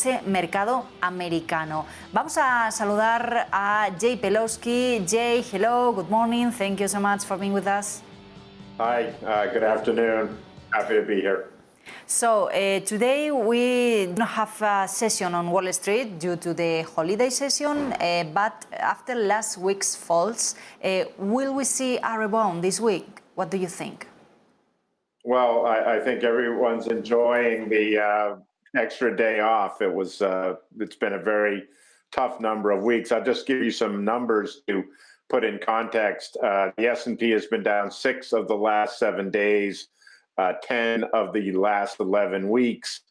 ese mercado americano. Vamos a saludar a Jay Pelosky. Jay, hello, good morning. Thank you so much for being with us. Hi, good afternoon. Happy to be here. So today we don't have a session on Wall Street due to the holiday session, but after last week's falls, will we see a rebound this week? What do you think? Well, I think everyone's enjoying the extra day off. It's been a very tough number of weeks. I'll just give you some numbers to put in context. The S&P has been down 6 of the last 7 days. 10 of the last 11 weeks,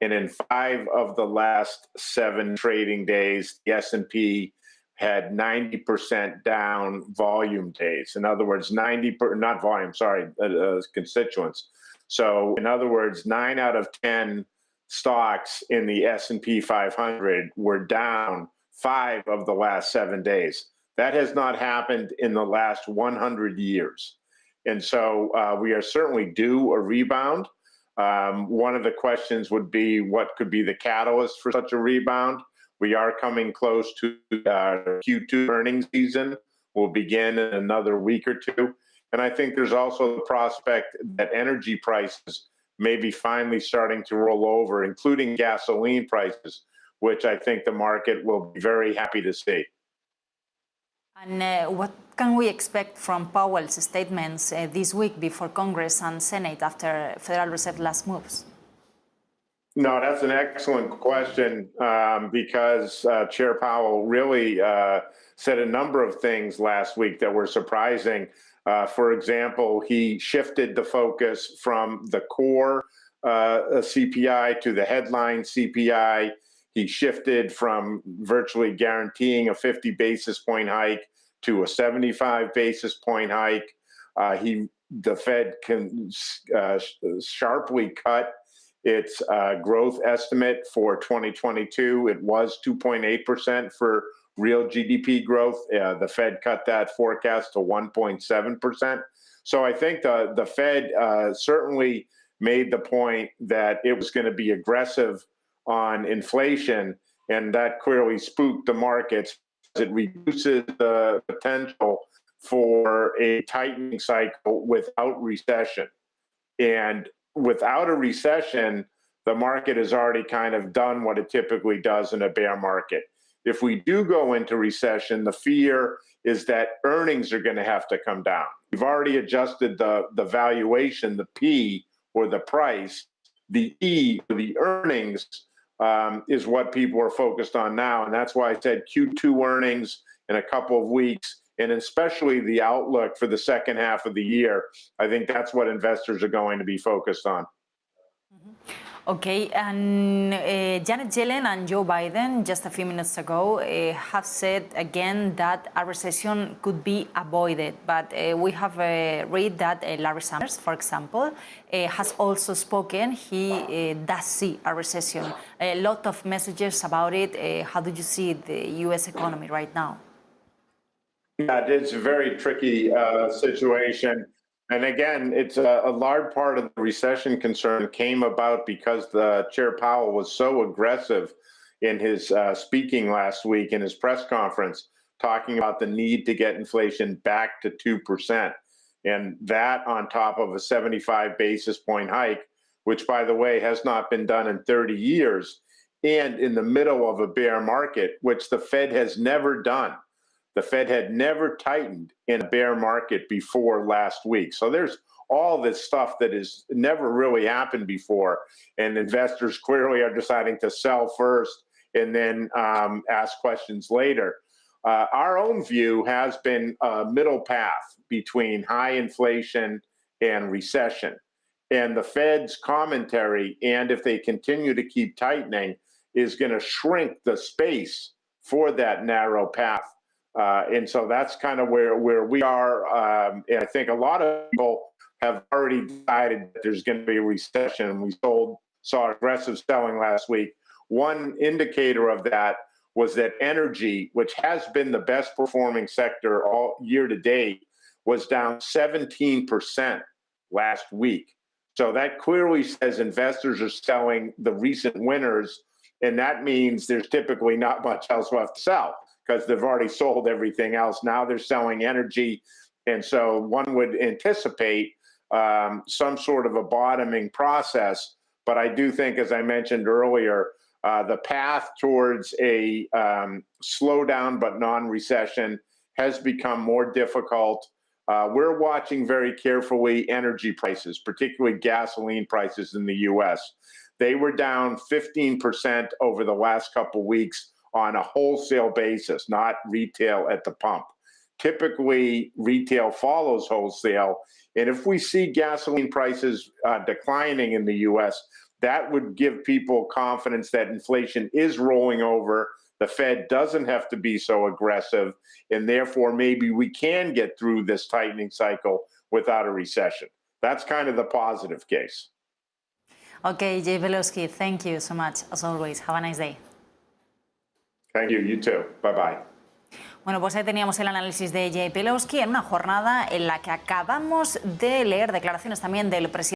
and in 5 of the last 7 trading days, the S&P had 90% down volume days. In other words, constituents. So in other words, 9 out of 10 stocks in the S&P 500 were down 5 of the last 7 days. That has not happened in the last 100 years. And so we are certainly due a rebound. One of the questions would be what could be the catalyst for such a rebound. We are coming close to Q2 earnings season. Will begin in another week or two. And I think there's also the prospect that energy prices may be finally starting to roll over, including gasoline prices, which I think the market will be very happy to see. And what can we expect from Powell's statements this week before Congress and Senate after Federal Reserve last moves? No, that's an excellent question because Chair Powell really said a number of things last week that were surprising. For example, he shifted the focus from the core CPI to the headline CPI. He shifted from virtually guaranteeing a 50 basis point hike to a 75 basis point hike. The Fed can sharply cut its growth estimate for 2022. It was 2.8% for real GDP growth. The Fed cut that forecast to 1.7%. So I think the Fed certainly made the point that it was going to be aggressive on inflation, and that clearly spooked the markets. It reduces the potential for a tightening cycle without recession. And without a recession, the market has already kind of done what it typically does in a bear market. If we do go into recession, the fear is that earnings are going to have to come down. We've already adjusted the valuation, the P or the price. The E, the earnings, is what people are focused on now. And that's why I said Q2 earnings in a couple of weeks, and especially the outlook for the second half of the year. I think that's what investors are going to be focused on. Okay, and Janet Yellen and Joe Biden just a few minutes ago have said again that a recession could be avoided. But we have read that Larry Summers, for example, has also spoken. He does see a recession. A lot of messages about it. How do you see the U.S. economy right now? Yeah, it's a very tricky situation. And again, it's a large part of the recession concern came about because the Chair Powell was so aggressive in his speaking last week in his press conference, talking about the need to get inflation back to 2%. And that on top of a 75 basis point hike, which, by the way, has not been done in 30 years, and in the middle of a bear market, which the Fed has never done. The Fed had never tightened in a bear market before last week. So there's all this stuff that has never really happened before. And investors clearly are deciding to sell first and then ask questions later. Our own view has been a middle path between high inflation and recession. And the Fed's commentary, and if they continue to keep tightening, is going to shrink the space for that narrow path. And so that's kind of where we are. And I think a lot of people have already decided that there's going to be a recession. We saw aggressive selling last week. One indicator of that was that energy, which has been the best performing sector all year to date, was down 17% last week. So that clearly says investors are selling the recent winners And that means there's typically not much else left to sell because they've already sold everything else. Now they're selling energy. And so one would anticipate some sort of a bottoming process. But I do think, as I mentioned earlier, the path towards a slowdown but non-recession has become more difficult. We're watching very carefully energy prices, particularly gasoline prices in the U.S. They were down 15% over the last couple of weeks on a wholesale basis, not retail at the pump. Typically, retail follows wholesale. And if we see gasoline prices declining in the U.S., that would give people confidence that inflation is rolling over. The Fed doesn't have to be so aggressive, and therefore maybe we can get through this tightening cycle without a recession. That's kind of the positive case. Okay, Jay Pelosky, thank you so much, as always. Have a nice day. Thank you. You too. Bye-bye. Bueno, pues ahí teníamos el análisis de Jay Pelosky en una jornada en la que acabamos de leer declaraciones también del presidente